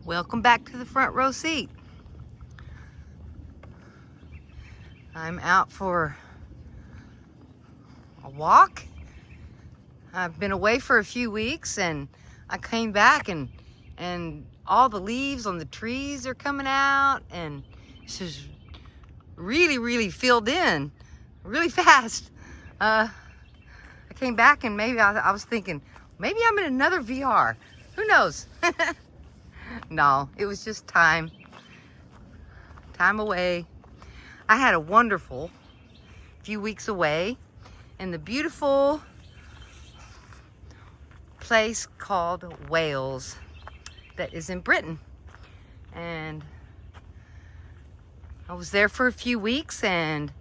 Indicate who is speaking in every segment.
Speaker 1: Welcome back to the front row seat. I'm out for a walk. I've been away for a few weeks and I came back and all the leaves on the trees are coming out and it's just really filled in really fast. I came back and maybe I was thinking, maybe I'm in another VR. Who knows? No, it was just time away. I had a wonderful few weeks away in the beautiful place called Wales that is in Britain. And I was there for a few weeks and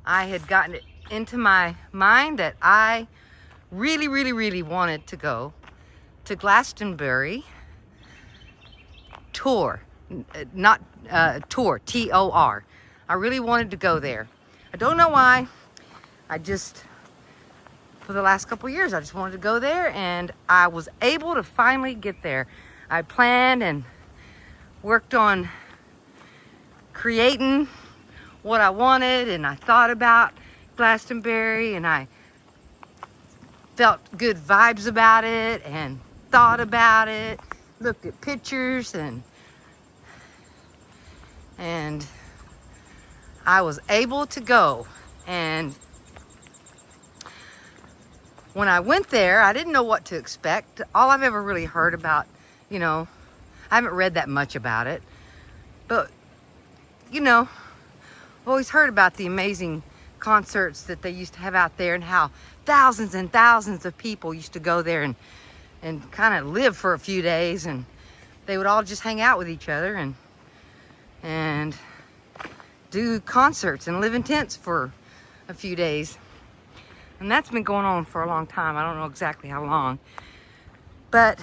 Speaker 1: I had gotten it into my mind that I really wanted to go to Glastonbury tour, not tour, T-O-R. I really wanted to go there. I don't know why. For the last couple years, I just wanted to go there and I was able to finally get there. I planned and worked on creating what I wanted and I thought about Glastonbury and I felt good vibes about it and thought about it, looked at pictures and I was able to go. And when I went there, I didn't know what to expect. All I've ever really heard about, I haven't read that much about it, but I've always heard about the amazing concerts that they used to have out there and how thousands and thousands of people used to go there and kind of live for a few days and they would all just hang out with each other and do concerts and live in tents for a few days. And that's been going on for a long time. I don't know exactly how long. But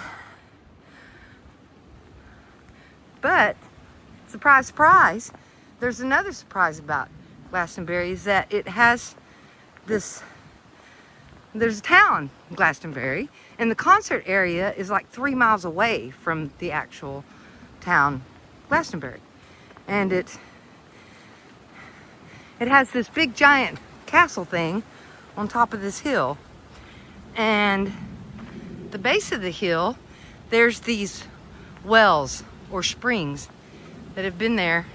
Speaker 1: surprise, surprise, there's another surprise about Glastonbury is that it has there's a town, Glastonbury, and the concert area is like 3 miles away from the actual town, Glastonbury. And it has this big giant castle thing on top of this hill. And the base of the hill, there's these wells or springs that have been there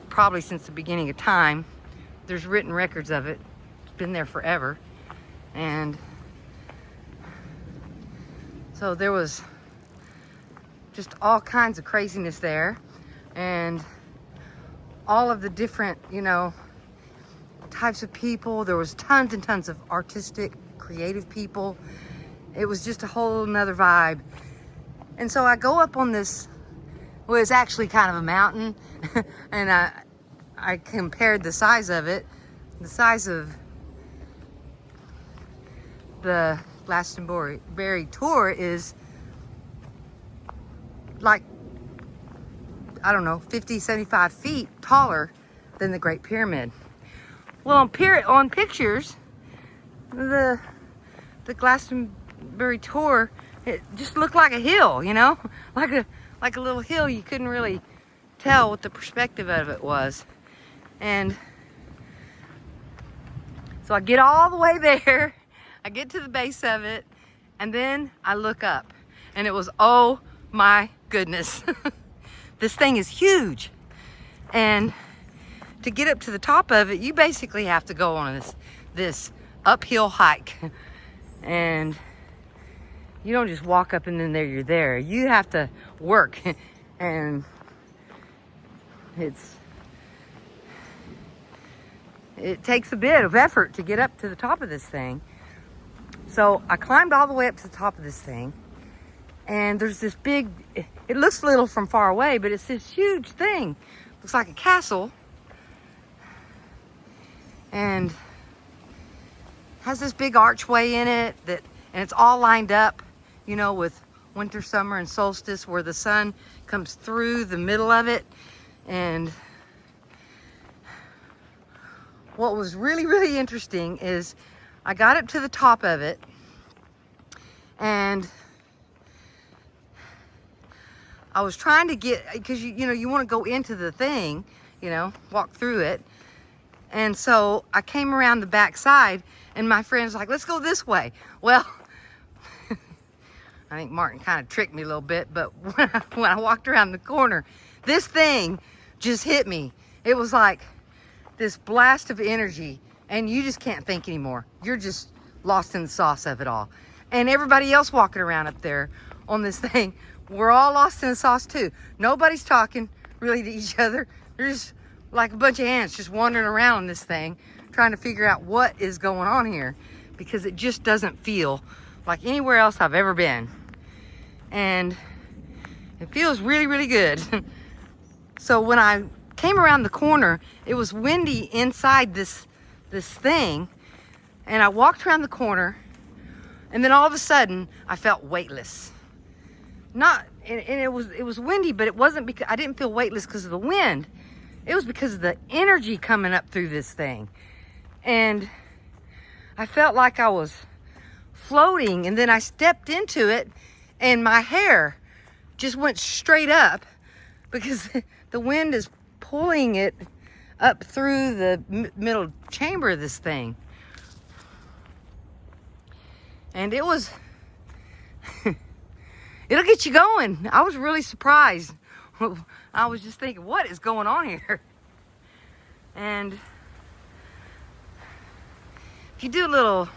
Speaker 1: probably since the beginning of time. There's written records of it. It's been there forever. And so there was just all kinds of craziness there. And all of the different, types of people. There was tons and tons of artistic, creative people. It was just a whole nother vibe. And so I go up on this, well, it's actually kind of a mountain. And I compared the size of it. The size of the Glastonbury tour is like, I don't know, 50, 75 feet taller than the Great Pyramid. Well, on pictures, the Glastonbury tour, it just looked like a hill, like a little hill. You couldn't really tell what the perspective of it was. And so I get all the way there, I get to the base of it, and then I look up, and it was, oh my goodness. This thing is huge. And to get up to the top of it, you basically have to go on this uphill hike. And you don't just walk up and then you're there. You have to work. And it takes a bit of effort to get up to the top of this thing. So I climbed all the way up to the top of this thing. And there's this big, it looks little from far away, but it's this huge thing. Looks like a castle. And has this big archway in it and it's all lined up, with winter, summer, and solstice where the sun comes through the middle of it. And what was really interesting is I got up to the top of it and I was trying to get, because you know, you want to go into the thing, you know, walk through it. And so I came around the back side, and my friend's like, let's go this way. Well, I think Martin kind of tricked me a little bit, but when I walked around the corner, this thing just hit me. It was like this blast of energy, and you just can't think anymore. You're just lost in the sauce of it all. And everybody else walking around up there on this thing, we're all lost in the sauce too. Nobody's talking really to each other. They're just like a bunch of ants just wandering around on this thing, trying to figure out what is going on here, because it just doesn't feel like anywhere else I've ever been. And it feels really, really good. So when I came around the corner, it was windy inside this thing, and I walked around the corner, and then all of a sudden I felt weightless. And it was windy, but it wasn't because I didn't feel weightless because of the wind. It was because of the energy coming up through this thing. And I felt like I was floating, and then I stepped into it, and my hair just went straight up because the wind is pulling it up through the middle chamber of this thing. And it was, it'll get you going. I was really surprised. I was just thinking, what is going on here? And if you do a little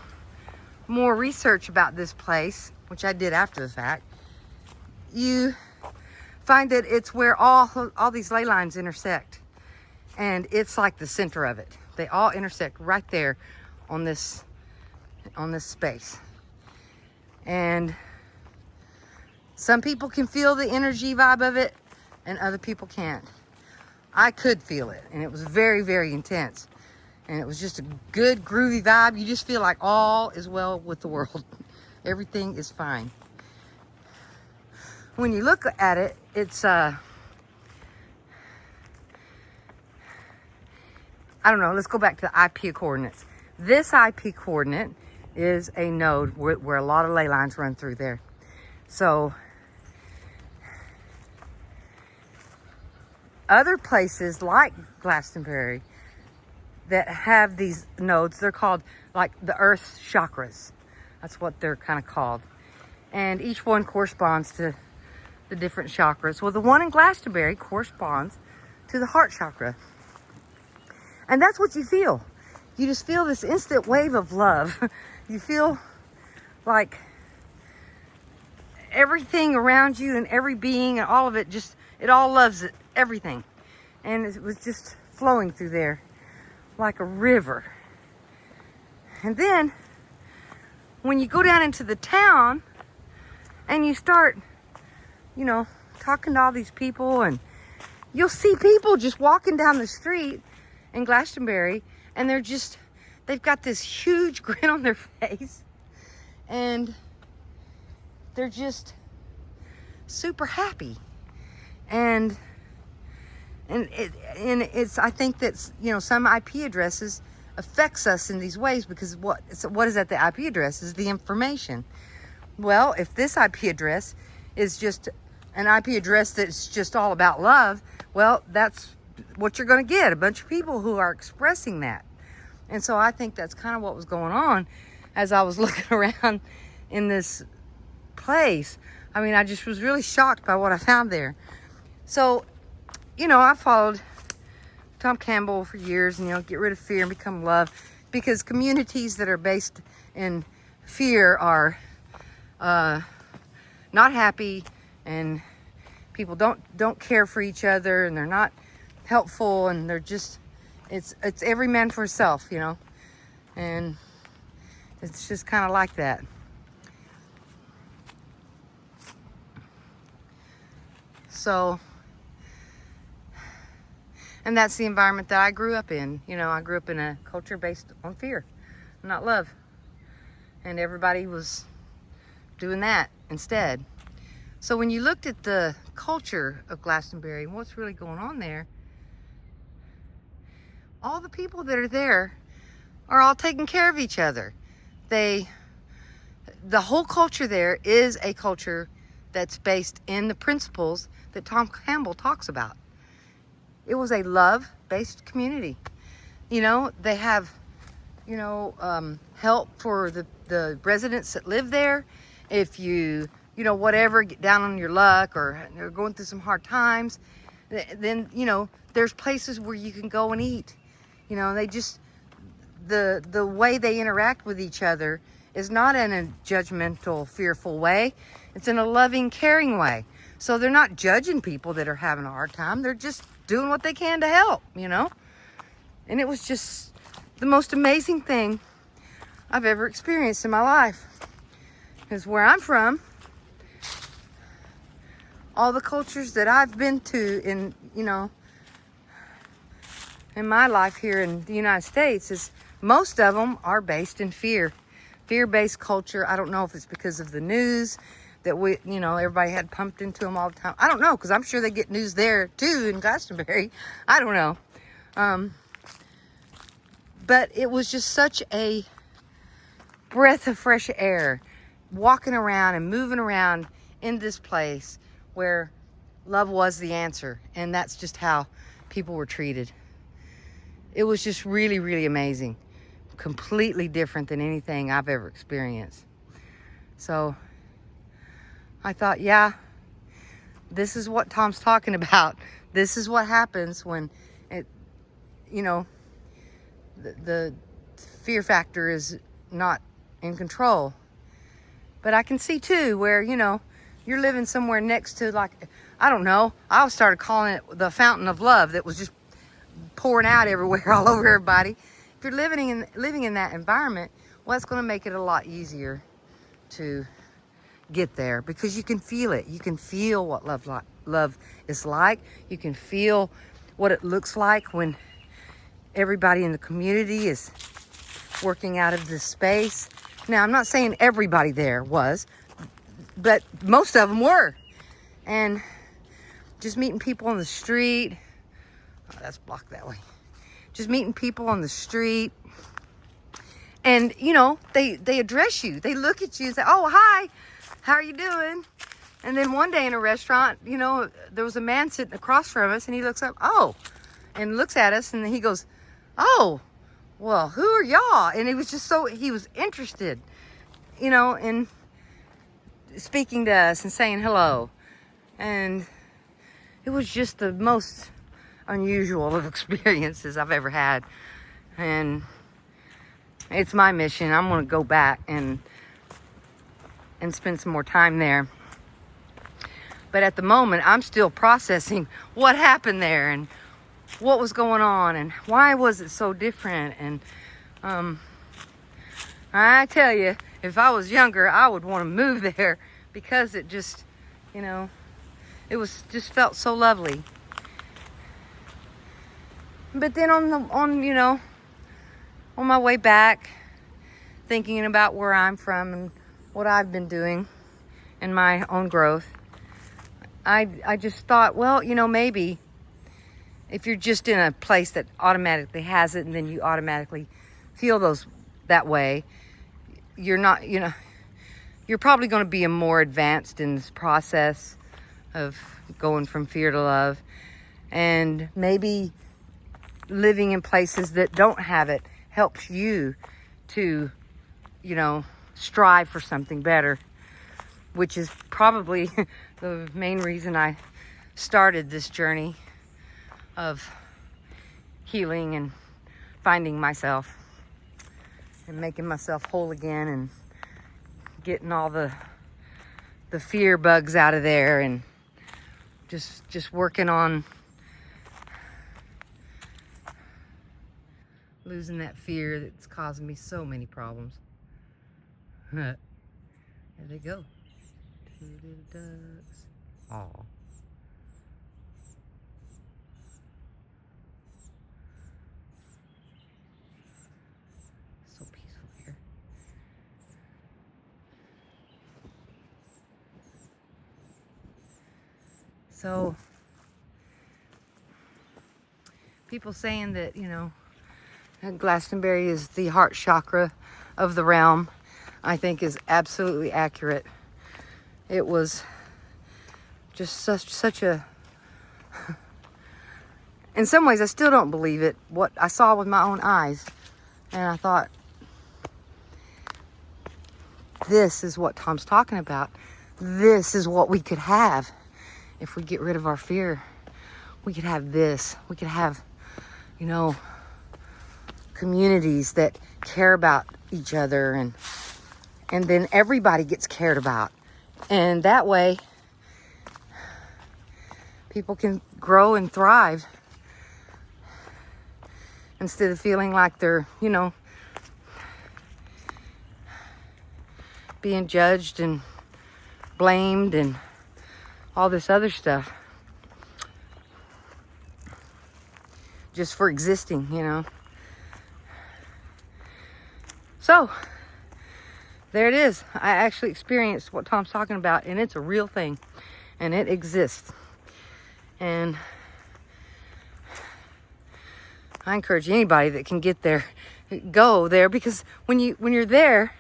Speaker 1: more research about this place, which I did after the fact, you find that it's where all these ley lines intersect. And it's like the center of it. They all intersect right there on this space. And some people can feel the energy vibe of it, and other people can't. I could feel it, and it was very, very intense. And it was just a good, groovy vibe. You just feel like all is well with the world. Everything is fine. When you look at it, it's, I don't know, let's go back to the IP coordinates. This IP coordinate is a node where a lot of ley lines run through there. So other places like Glastonbury that have these nodes, they're called like the earth chakras. That's what they're kind of called. And each one corresponds to the different chakras. Well, the one in Glastonbury corresponds to the heart chakra. And that's what you feel. You just feel this instant wave of love. You feel like everything around you and every being and all of it, just, it all loves it, everything. And it was just flowing through there like a river. And then when you go down into the town and you start, you know, talking to all these people, and you'll see people just walking down the street in Glastonbury, and they've got this huge grin on their face, and they're just super happy. And it's, I think that's, you know, some IP addresses affects us in these ways, because what is at the IP address is the information. Well, if this IP address is just an IP address that's just all about love, well, that's what you're going to get, a bunch of people who are expressing that. And so I think that's kind of what was going on as I was looking around in this place. I mean, I just was really shocked by what I found there. So, you know, I followed Tom Campbell for years, and, you know, get rid of fear and become love, because communities that are based in fear are not happy, and people don't care for each other, and they're not helpful, and they're just, it's every man for himself, you know, and it's just kind of like that. So, and that's the environment that I grew up in. You know, I grew up in a culture based on fear, not love. And everybody was doing that instead. So when you looked at the culture of Glastonbury and what's really going on there, all the people that are there are all taking care of each other. The whole culture there is a culture that's based in the principles that Tom Campbell talks about. It was a love-based community. You know, they have, you know, help for the residents that live there. If you know, whatever, get down on your luck or they're going through some hard times, then, you know, there's places where you can go and eat. You know, they just, the way they interact with each other is not in a judgmental, fearful way. It's in a loving, caring way. So they're not judging people that are having a hard time. They're just doing what they can to help, you know? And it was just the most amazing thing I've ever experienced in my life. Because where I'm from, all the cultures that I've been to in, you know, in my life here in the United States, is most of them are based in fear. Fear-based culture. I don't know if it's because of the news that we, you know, everybody had pumped into them all the time. I don't know, because I'm sure they get news there too in Glastonbury. I don't know. But it was just such a breath of fresh air, walking around and moving around in this place where love was the answer. And that's just how people were treated. It was just really, really amazing. Completely different than anything I've ever experienced. So I thought, yeah, this is what Tom's talking about. This is what happens when it, you know, the fear factor is not in control. But I can see too where, you know, you're living somewhere next to, like, I don't know, I started calling it the fountain of love that was just pouring out everywhere, all over everybody. If you're living in that environment, well, it's going to make it a lot easier to get there, because you can feel it. You can feel what love is like. You can feel what it looks like when everybody in the community is working out of this space. Now, I'm not saying everybody there was, but most of them were. And just meeting people on the street. Oh, that's blocked that way. Just meeting people on the street. And, you know, they address you. They look at you and say, oh, hi, how are you doing? And then one day in a restaurant, you know, there was a man sitting across from us, and he looks up, oh, and looks at us, and he goes, oh, well, who are y'all? And he was just he was interested, you know, in speaking to us and saying hello. And it was just the most unusual of experiences I've ever had. And it's my mission. I'm going to go back and spend some more time there. But at the moment, I'm still processing what happened there and what was going on and why was it so different. And I tell you, if I was younger, I would want to move there, because it just, you know, it was just felt so lovely. But then you know, on my way back, thinking about where I'm from and what I've been doing in my own growth, I just thought, well, you know, maybe if you're just in a place that automatically has it and then you automatically feel that way, you're not, you know, you're probably going to be more advanced in this process of going from fear to love. And maybe living in places that don't have it helps you to, you know, strive for something better, which is probably the main reason I started this journey of healing and finding myself and making myself whole again and getting all the fear bugs out of there, and just working on losing that fear that's causing me so many problems. There they go. Two little ducks. Aw. So peaceful here. So, people saying that, you know, Glastonbury is the heart chakra of the realm, I think is absolutely accurate. It was just such a, in some ways I still don't believe it, what I saw with my own eyes. And I thought, this is what Tom's talking about. This is what we could have if we get rid of our fear. We could have this. We could have, you know, communities that care about each other, and then everybody gets cared about. And that way, people can grow and thrive instead of feeling like they're, you know, being judged and blamed and all this other stuff just for existing, you know. So there it is. I actually experienced what Tom's talking about, and it's a real thing, and it exists. And I encourage anybody that can get there, go there, because when you're there,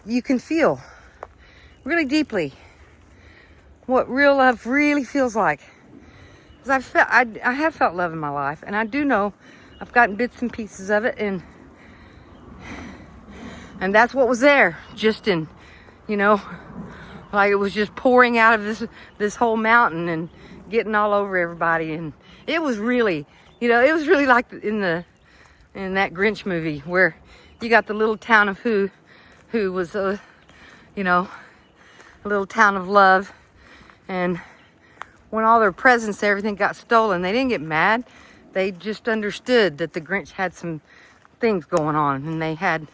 Speaker 1: you can feel really deeply what real love really feels like. Because I have felt love in my life, and I do know I've gotten bits and pieces of it, and that's what was there, just in, you know, like it was just pouring out of this whole mountain and getting all over everybody. And it was really, you know, it was really like in that Grinch movie where you got the little town of who was you know, a little town of love, and when all their presents, everything got stolen, they didn't get mad. They just understood that the Grinch had some things going on, and they had,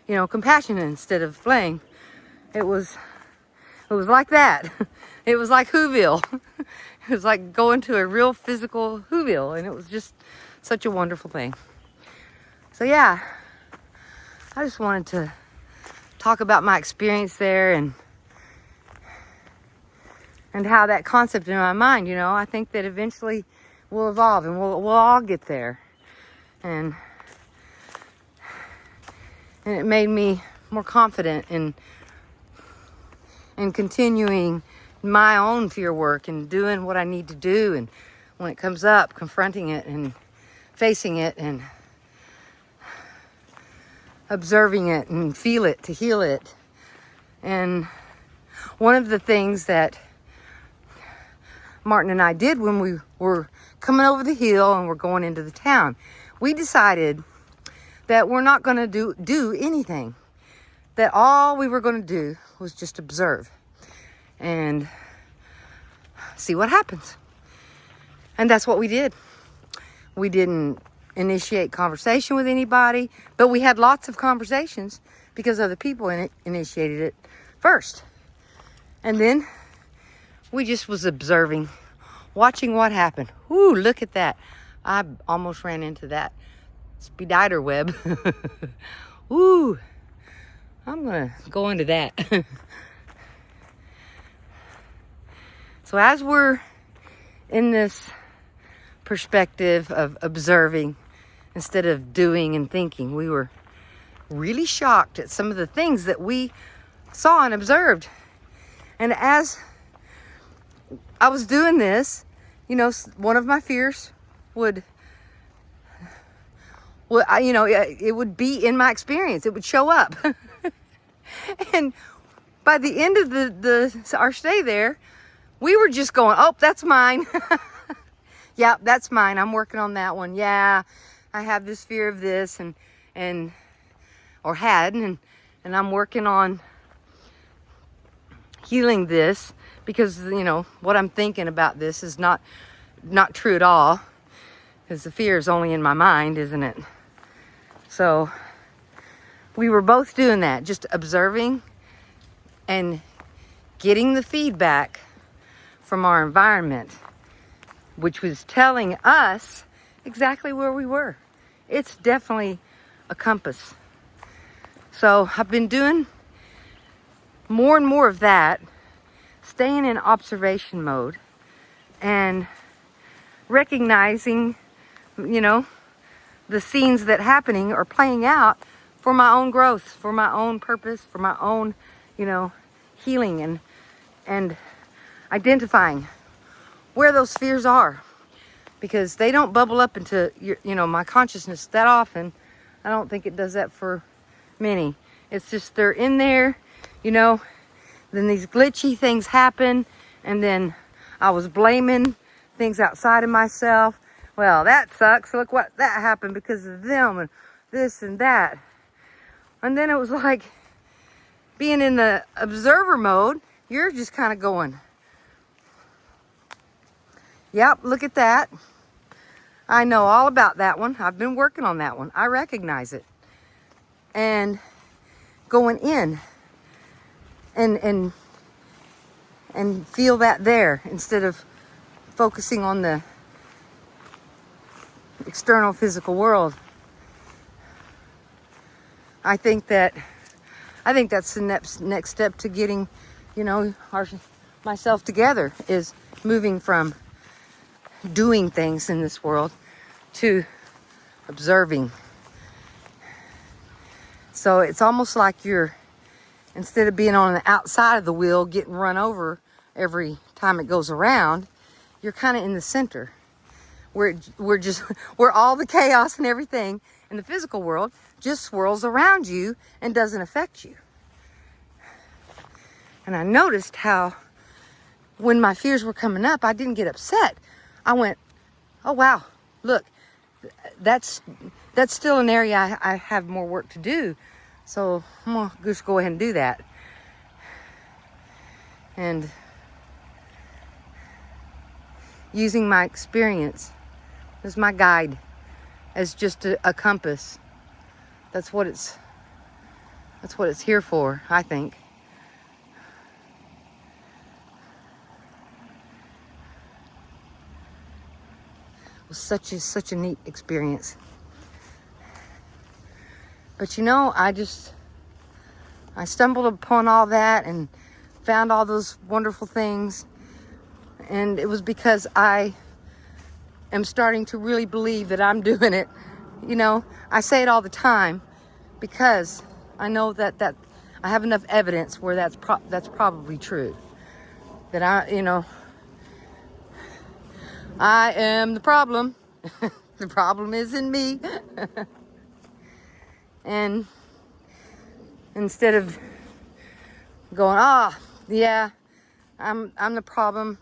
Speaker 1: you know, compassion instead of blame. It was like that. It was like Whoville. It was like going to a real physical Whoville, and it was just such a wonderful thing. So yeah, I just wanted to talk about my experience there, and how that concept in my mind, you know, I think that eventually will evolve, and we'll all get there. And it made me more confident in continuing my own fear work and doing what I need to do, and when it comes up, confronting it and facing it and observing it and feel it to heal it. And one of the things that Martin and I did when we were coming over the hill and we're going into the town, we decided that we're not going to do anything. That all we were going to do was just observe and see what happens. And that's what we did. We didn't initiate conversation with anybody, but we had lots of conversations because other people initiated it first. And then we just was observing, watching what happened. Ooh, look at that. I almost ran into that spider web. Ooh, I'm going to go into that. So as we're in this perspective of observing instead of doing and thinking, we were really shocked at some of the things that we saw and observed. And as I was doing this, you know, one of my fears would you know, it would be in my experience. It would show up. And by the end of our stay there, we were just going, oh, that's mine. Yeah, that's mine. I'm working on that one. Yeah, I have this fear of this and I'm working on healing this, because, you know, what I'm thinking about this is not true at all, because the fear is only in my mind, isn't it? So we were both doing that, just observing and getting the feedback from our environment, which was telling us exactly where we were. It's definitely a compass. So I've been doing more and more of that, staying in observation mode and recognizing, you know, the scenes that happening are playing out for my own growth, for my own purpose, for my own, you know, healing. And identifying where those fears are, because they don't bubble up into my consciousness that often. I don't think it does that for many. It's just they're in there, then these glitchy things happen, and then I was blaming things outside of myself. Well, that sucks. Look what that happened because of them and this and that. And then it was like being in the observer mode. You're just kind of going, yep, look at that. I know all about that one. I've been working on that one. I recognize it. And going in and feel that there instead of focusing on the external physical world. I think that's the next step to getting, myself together, is moving from doing things in this world to observing. So it's almost like you're, instead of being on the outside of the wheel getting run over every time it goes around, you're kind of in the center where all the chaos and everything in the physical world just swirls around you and doesn't affect you. And I noticed how when my fears were coming up, I didn't get upset. I went, oh wow, look, that's still an area I have more work to do. So I'm gonna just go ahead and do that. And using my experience as my guide, as just a compass. That's what it's here for, I think. It was such a neat experience. But I stumbled upon all that and found all those wonderful things. And it was because I am starting to really believe that I'm doing it. I say it all the time because I know that I have enough evidence where that's probably true. That I am the problem. The problem is in me. And instead of going, yeah, I'm the problem,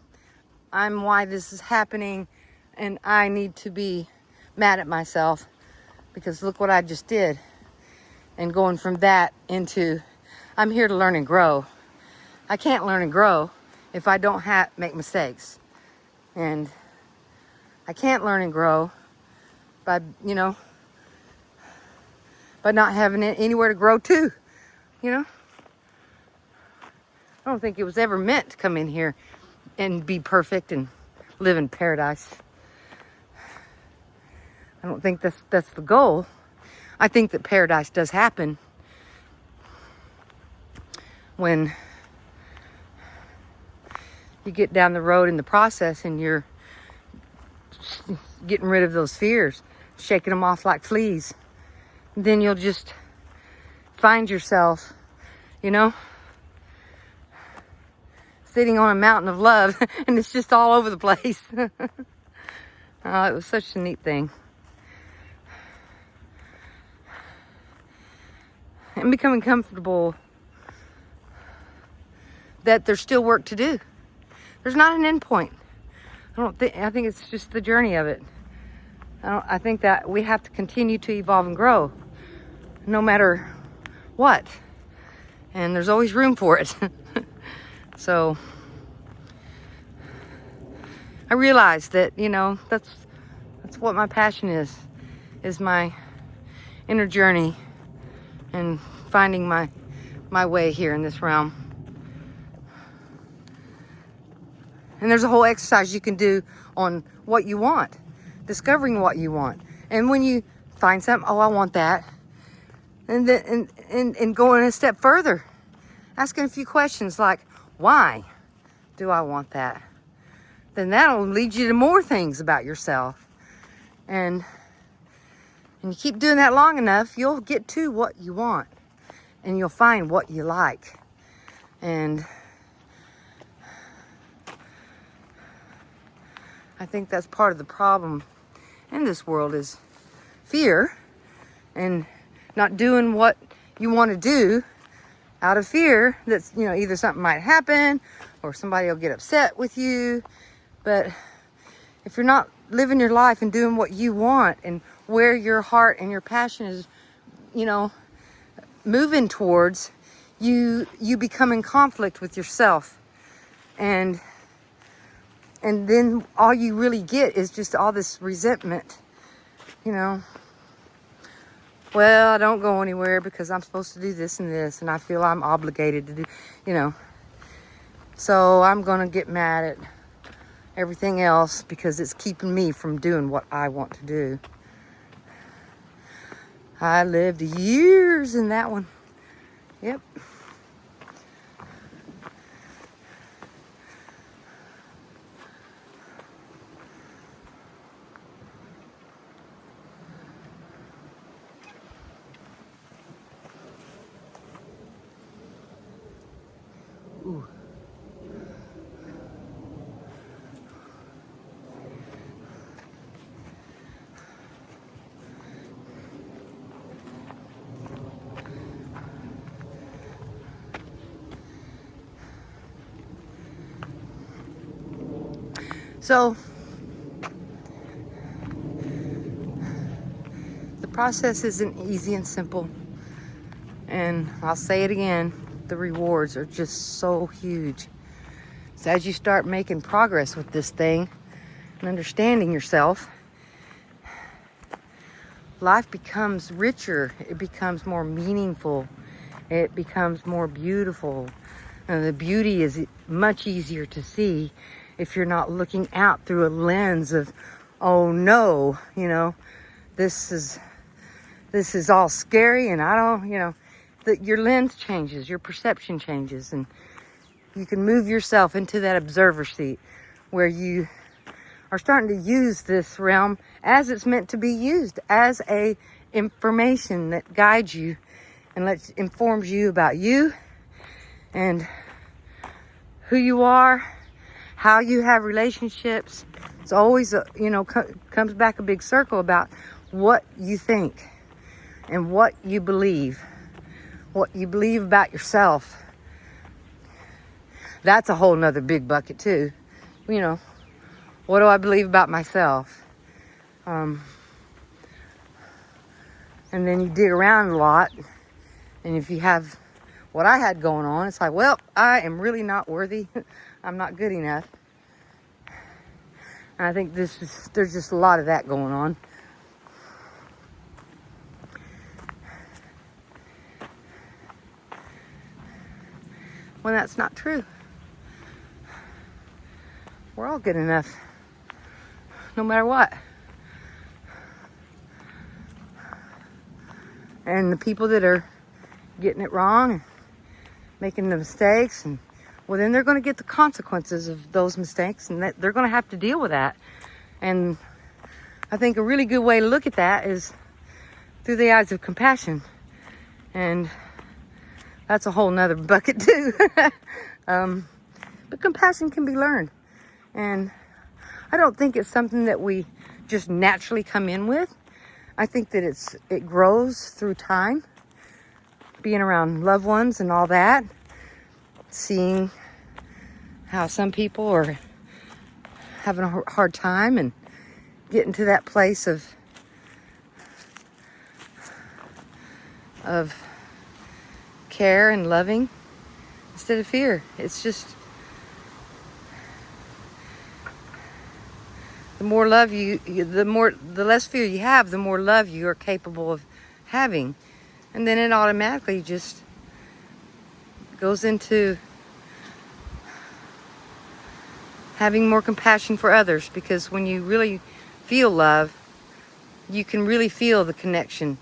Speaker 1: I'm why this is happening, and I need to be mad at myself because look what I just did. And going from that into, I'm here to learn and grow. I can't learn and grow if I don't make mistakes. And I can't learn and grow by not having anywhere to grow to. I don't think it was ever meant to come in here and be perfect and live in paradise. I don't think that's the goal. I think that paradise does happen when you get down the road in the process and you're getting rid of those fears, shaking them off like fleas. Then you'll just find yourself, sitting on a mountain of love, and it's just all over the place. Oh, it was such a neat thing. And becoming comfortable that there's still work to do. There's not an end point. I think it's just the journey of it. I think that we have to continue to evolve and grow, no matter what. And there's always room for it. So I realized that, that's what my passion is my inner journey and finding my way here in this realm. And there's a whole exercise you can do on what you want, discovering what you want. And when you find something, I want that. And then and going a step further, asking a few questions like, why do I want that? Then that'll lead you to more things about yourself. And you keep doing that long enough, you'll get to what you want. And you'll find what you like. And I think that's part of the problem in this world is fear and not doing what you want to do out of fear that's, you know, either something might happen or somebody will get upset with you. But if you're not living your life and doing what you want and where your heart and your passion is, you know, moving towards, you become in conflict with yourself. And then all you really get is just all this resentment, you know. Well, I don't go anywhere because I'm supposed to do this and this, and I feel I'm obligated to do, you know. So I'm going to get mad at everything else because it's keeping me from doing what I want to do. I lived years in that one. Yep. Ooh. So the process isn't easy and simple. And I'll say it again, the rewards are just so huge. So as you start making progress with this thing and understanding yourself, life becomes richer. It becomes more meaningful. It becomes more beautiful. And the beauty is much easier to see if you're not looking out through a lens of, oh no, you know, this is all scary and I don't, you know, that your lens changes, your perception changes, and you can move yourself into that observer seat where you are starting to use this realm as it's meant to be used, as a information that guides you and informs you about you and who you are, how you have relationships. It's always, you know, comes back a big circle about what you think and what you believe about yourself. That's a whole nother big bucket too. You know, what do I believe about myself? And then you dig around a lot, and if you have what I had going on, it's like, well, I am really not worthy. I'm not good enough. And I think there's just a lot of that going on. When that's not true. We're all good enough, no matter what. And the people that are getting it wrong and making the mistakes, and well, then they're going to get the consequences of those mistakes, and they're going to have to deal with that. And I think a really good way to look at that is through the eyes of compassion. And that's a whole nother bucket too. But compassion can be learned. And I don't think it's something that we just naturally come in with. I think that it grows through time, being around loved ones and all that, seeing how some people are having a hard time and getting to that place of care and loving instead of fear. It's just the more love the less fear you have, the more love you are capable of having. And then it automatically just goes into having more compassion for others, because when you really feel love, you can really feel the connection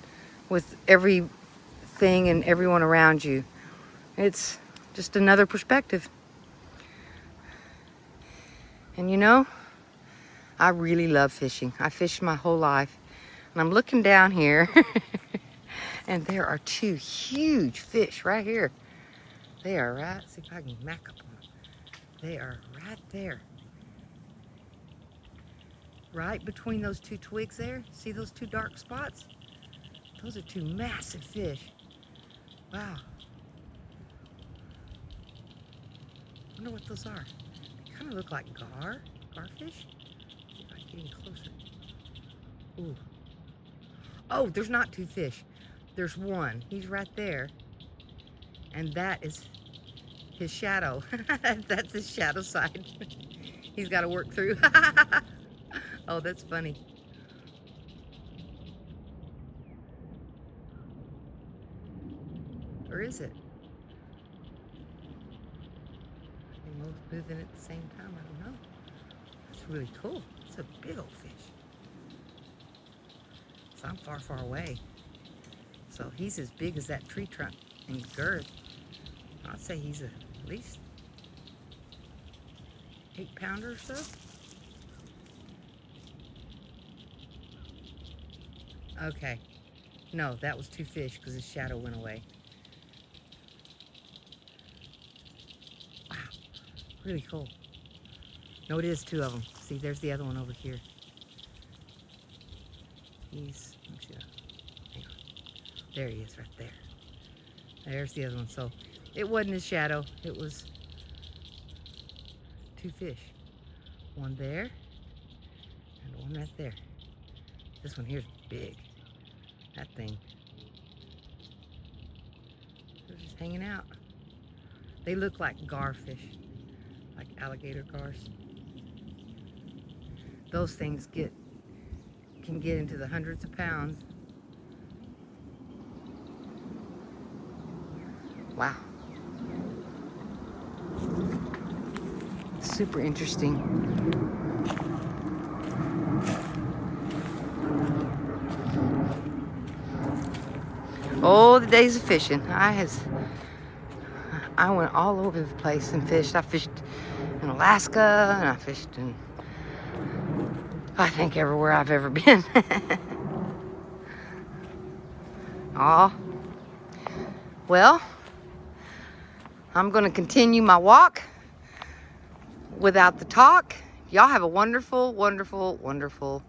Speaker 1: with everything and everyone around you. It's just another perspective. And you know, I really love fishing. I fished my whole life. And I'm looking down here and there are two huge fish right here. They are right, see if I can mac up on them. They are right there. right between those two twigs there. See those two dark spots? Those are two massive fish. Wow. I wonder what those are. They kind of look like garfish. See if I can get any closer. Ooh. Oh, there's not two fish. There's one. He's right there. And that is his shadow. That's his shadow side. He's got to work through. Oh, that's funny. Or is it? They both moving at the same time. I don't know. That's really cool. It's a big old fish. So I'm far, far away. So he's as big as that tree trunk in girth. I'd say he's at least 8-pounder or so. Okay. No, that was two fish because his shadow went away. Wow. Really cool. No, it is two of them. See, there's the other one over here. Let me see that. Hang on. There he is right there. There's the other one. So it wasn't his shadow. It was two fish. One there and one right there. This one here's big. That thing. They're just hanging out. They look like garfish, like alligator gars. Those things can get into the hundreds of pounds. Wow. Super interesting. Oh, the days of fishing. I went all over the place and fished. I fished in Alaska and I fished in, I think, everywhere I've ever been. Aw. Well, I'm going to continue my walk without the talk. Y'all have a wonderful, wonderful, wonderful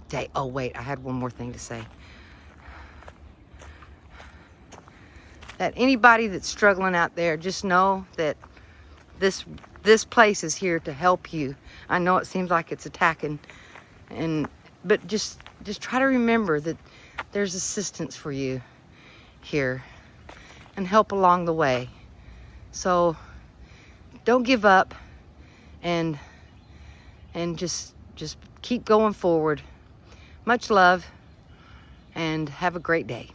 Speaker 1: day. Oh, wait, I had one more thing to say. That anybody that's struggling out there, just know that this place is here to help you. I know it seems like it's attacking, but just try to remember that there's assistance for you here and help along the way. So don't give up and just keep going forward. Much love and have a great day.